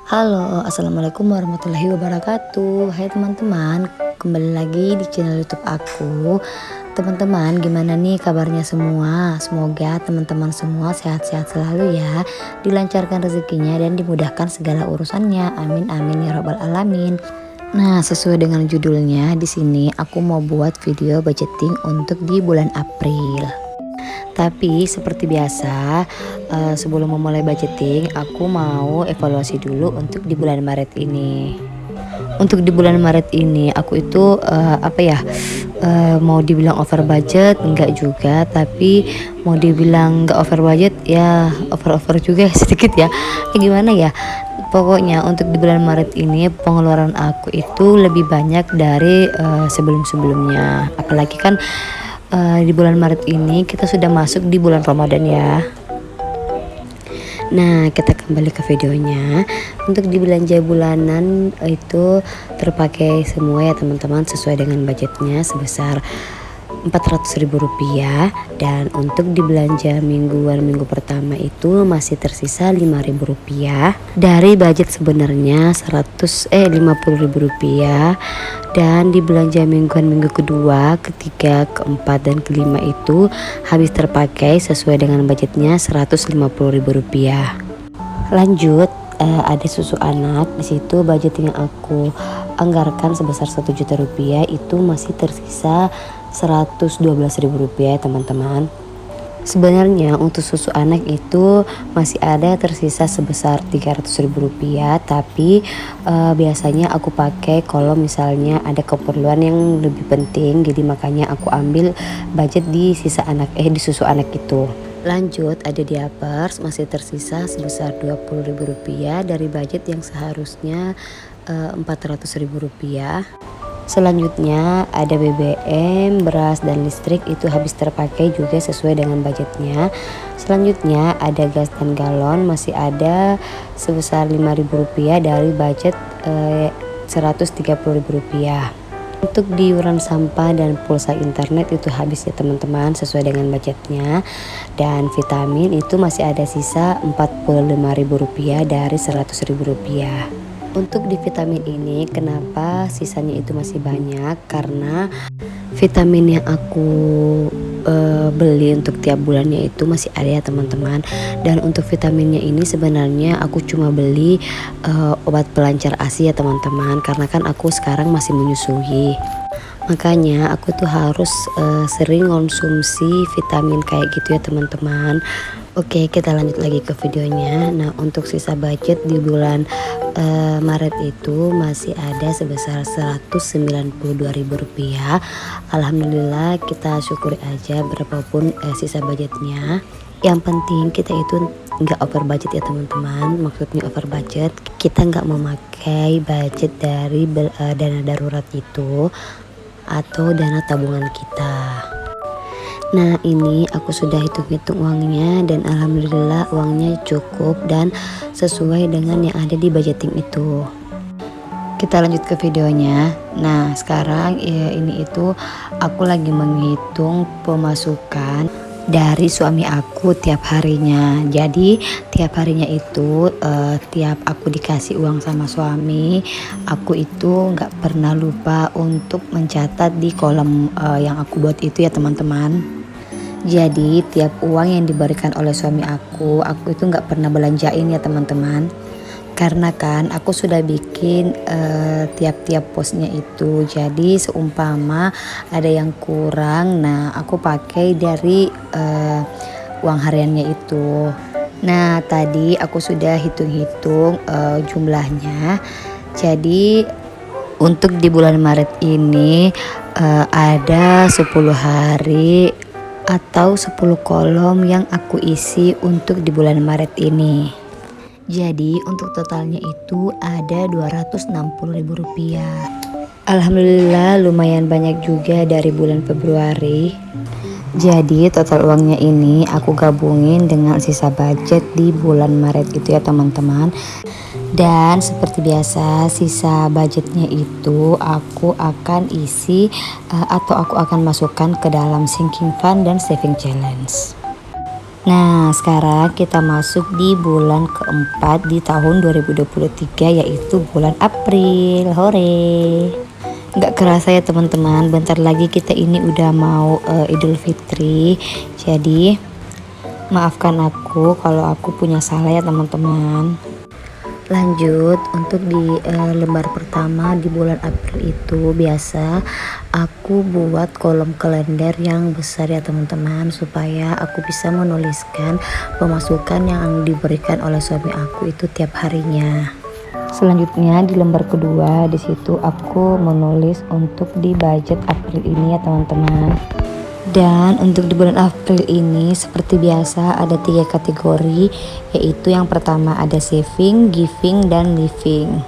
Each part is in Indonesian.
Halo, assalamualaikum warahmatullahi wabarakatuh. Hai teman-teman, kembali lagi di channel YouTube aku. Teman-teman, gimana nih kabarnya semua? Semoga teman-teman semua sehat-sehat selalu ya, dilancarkan rezekinya dan dimudahkan segala urusannya. Amin amin ya robbal alamin. Nah, sesuai dengan judulnya di sini aku mau buat video budgeting untuk di bulan April. Tapi seperti biasa, sebelum memulai budgeting, aku mau evaluasi dulu untuk di bulan Maret ini. Untuk di bulan Maret ini, aku itu mau dibilang over budget, enggak juga. Tapi mau dibilang enggak over budget, ya over juga sedikit ya. Gimana ya? Pokoknya untuk di bulan Maret ini pengeluaran aku itu lebih banyak dari sebelum-sebelumnya. Apalagi kan di bulan Maret ini kita sudah masuk di bulan Ramadan ya. Nah, kita kembali ke videonya. Untuk di belanja bulanan itu terpakai semua ya teman-teman, sesuai dengan budgetnya sebesar Rp400.000. Dan untuk di belanja minggu pertama itu masih tersisa Rp5.000 dari budget sebenarnya Rp50.000. Dan di belanja minggu kedua, ketiga, keempat dan kelima itu habis terpakai sesuai dengan budgetnya Rp150.000. Lanjut, ada susu anak. Di situ budget yang aku anggarkan sebesar Rp1.000.000 itu masih tersisa Rp112.000 teman-teman. Sebenarnya untuk susu anak itu masih ada tersisa sebesar Rp300.000, tapi biasanya aku pakai kalau misalnya ada keperluan yang lebih penting, jadi makanya aku ambil budget di di susu anak itu. Lanjut, ada diapers masih tersisa sebesar Rp20.000 dari budget yang seharusnya Rp400.000. Selanjutnya ada BBM, beras dan listrik itu habis terpakai juga sesuai dengan budgetnya. Selanjutnya ada gas dan galon masih ada sebesar Rp5.000 dari budget Rp130.000. Untuk di iuran sampah dan pulsa internet itu habis ya teman-teman, sesuai dengan budgetnya. Dan vitamin itu masih ada sisa Rp45.000 dari Rp100.000. Untuk di vitamin ini kenapa sisanya itu masih banyak, karena vitamin yang aku beli untuk tiap bulannya itu masih ada ya teman-teman. Dan untuk vitaminnya ini sebenarnya aku cuma beli obat pelancar ASI ya teman-teman, karena kan aku sekarang masih menyusui. Makanya aku tuh harus sering konsumsi vitamin kayak gitu ya teman-teman. Oke, kita lanjut lagi ke videonya. Nah, untuk sisa budget di bulan Maret itu masih ada sebesar Rp192.000. Alhamdulillah, kita syukuri aja berapapun sisa budgetnya. Yang penting kita itu nggak over budget ya teman-teman. Maksudnya over budget, kita nggak memakai budget dari dana darurat itu atau dana tabungan kita. Nah, ini aku sudah hitung-hitung uangnya dan alhamdulillah uangnya cukup dan sesuai dengan yang ada di budgeting itu. Kita lanjut ke videonya. Nah, sekarang ini itu aku lagi menghitung pemasukan dari suami aku tiap harinya. Jadi tiap harinya itu tiap aku dikasih uang sama suami, aku itu nggak pernah lupa untuk mencatat di kolom yang aku buat itu ya teman-teman. Jadi tiap uang yang diberikan oleh suami aku itu nggak pernah belanjain ya teman-teman. Karena kan aku sudah bikin tiap-tiap posnya itu. Jadi seumpama ada yang kurang, nah aku pakai dari uang hariannya itu. Nah, tadi aku sudah hitung-hitung jumlahnya. Jadi untuk di bulan Maret ini ada 10 hari atau 10 kolom yang aku isi untuk di bulan Maret ini. Jadi untuk totalnya itu ada Rp260.000. Alhamdulillah lumayan banyak juga dari bulan Februari. Jadi total uangnya ini aku gabungin dengan sisa budget di bulan Maret itu ya teman-teman. Dan seperti biasa sisa budgetnya itu aku akan isi atau aku akan masukkan ke dalam sinking fund dan saving challenge. Nah, sekarang kita masuk di bulan keempat di tahun 2023, yaitu bulan April. Hore. Nggak kerasa ya teman-teman, bentar lagi kita ini udah mau Idul Fitri. Jadi maafkan aku kalau aku punya salah ya teman-teman. Lanjut, untuk di lembar pertama di bulan April itu biasa aku buat kolom kalender yang besar ya teman-teman, supaya aku bisa menuliskan pemasukan yang diberikan oleh suami aku itu tiap harinya. Selanjutnya di lembar kedua, di situ aku menulis untuk di budget April ini ya teman-teman. Dan untuk di bulan April ini seperti biasa ada 3 kategori, yaitu yang pertama ada saving, giving, dan living.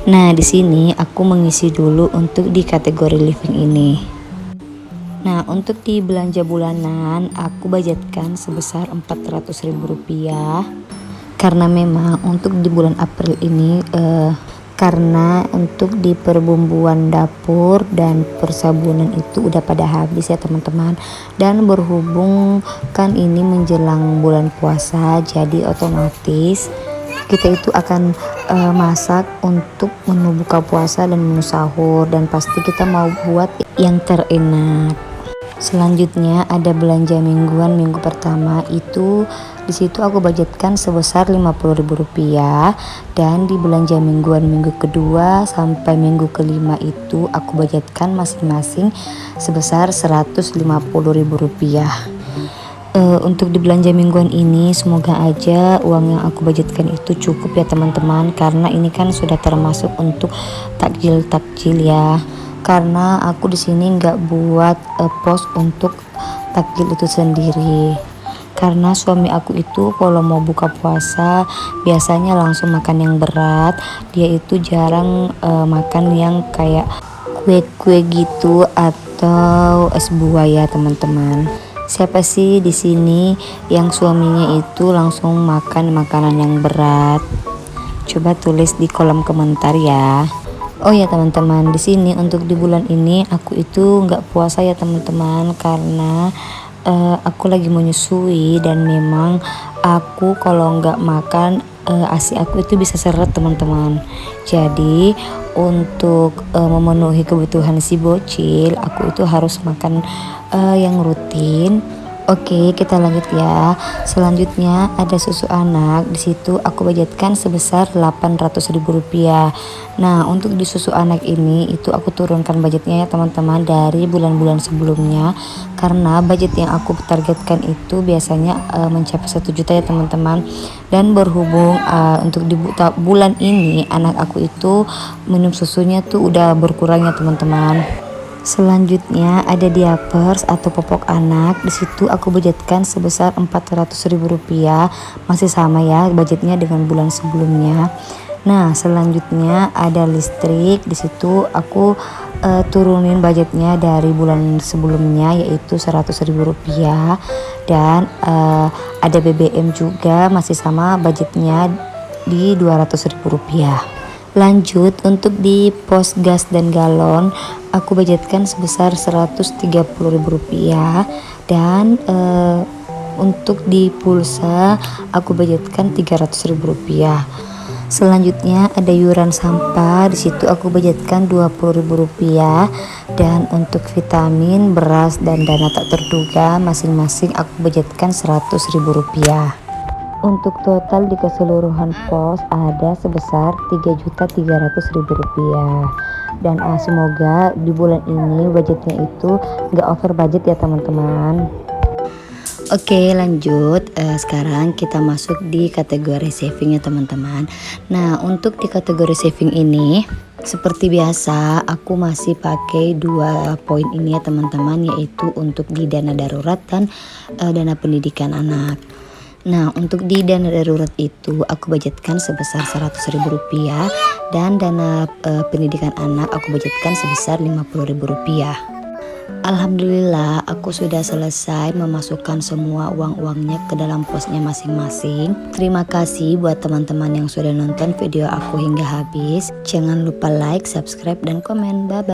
Nah, di sini aku mengisi dulu untuk di kategori living ini. Nah, untuk di belanja bulanan aku budgetkan sebesar Rp400.000, karena memang untuk di bulan April ini karena untuk di perbumbuan dapur dan persabunan itu udah pada habis ya teman-teman, dan berhubung kan ini menjelang bulan puasa, jadi otomatis kita itu akan masak untuk menu buka puasa dan menu sahur, dan pasti kita mau buat yang terenak. Selanjutnya ada belanja mingguan. Minggu pertama itu di situ aku budgetkan sebesar Rp50.000, dan di belanja mingguan minggu kedua sampai minggu kelima itu aku budgetkan masing-masing sebesar Rp150.000. Untuk di belanja mingguan ini semoga aja uang yang aku budgetkan itu cukup ya teman-teman, karena ini kan sudah termasuk untuk takjil ya. Karena aku di sini nggak buat pos untuk takjil itu sendiri, karena suami aku itu kalau mau buka puasa biasanya langsung makan yang berat. Dia itu jarang makan yang kayak kue-kue gitu atau es buah ya teman-teman. Siapa sih di sini yang suaminya itu langsung makan makanan yang berat? Coba tulis di kolom komentar ya. Oh ya teman-teman, di sini untuk di bulan ini aku itu nggak puasa ya teman-teman, karena aku lagi menyusui, dan memang aku kalau nggak makan ASI aku itu bisa seret teman-teman. Jadi untuk memenuhi kebutuhan si bocil, aku itu harus makan yang rutin. Oke, kita lanjut ya. Selanjutnya ada susu anak. Di situ aku budgetkan sebesar Rp800.000. Nah, untuk di susu anak ini itu aku turunkan budgetnya ya teman-teman dari bulan-bulan sebelumnya, karena budget yang aku targetkan itu biasanya mencapai 1 juta ya teman-teman. Dan berhubung untuk di bulan ini anak aku itu minum susunya tuh udah berkurang ya teman-teman. Selanjutnya ada diapers atau popok anak. Di situ aku budgetkan sebesar Rp400.000, masih sama ya budgetnya dengan bulan sebelumnya. Nah, selanjutnya ada listrik. Di situ aku turunin budgetnya dari bulan sebelumnya, yaitu Rp100.000, dan ada BBM juga masih sama budgetnya di Rp200.000. Lanjut, untuk di pos gas dan galon aku budgetkan sebesar Rp130.000, dan untuk di pulsa aku budgetkan Rp300.000. Selanjutnya ada iuran sampah. Di situ aku budgetkan Rp20.000, dan untuk vitamin, beras, dan dana tak terduga masing-masing aku budgetkan Rp100.000. Untuk total di keseluruhan pos ada sebesar Rp3.300.000, dan semoga di bulan ini budgetnya itu nggak over budget ya teman-teman. Oke, lanjut. Sekarang kita masuk di kategori saving ya teman-teman. Nah, untuk di kategori saving ini seperti biasa aku masih pakai 2 poin ini ya teman-teman, yaitu untuk di dana darurat dan dana pendidikan anak. Nah, untuk di dana darurat itu aku budgetkan sebesar Rp100.000, dan dana pendidikan anak aku budgetkan sebesar Rp50.000. Alhamdulillah aku sudah selesai memasukkan semua uang-uangnya ke dalam posnya masing-masing. Terima kasih buat teman-teman yang sudah nonton video aku hingga habis. Jangan lupa like, subscribe, dan komen. Bye bye.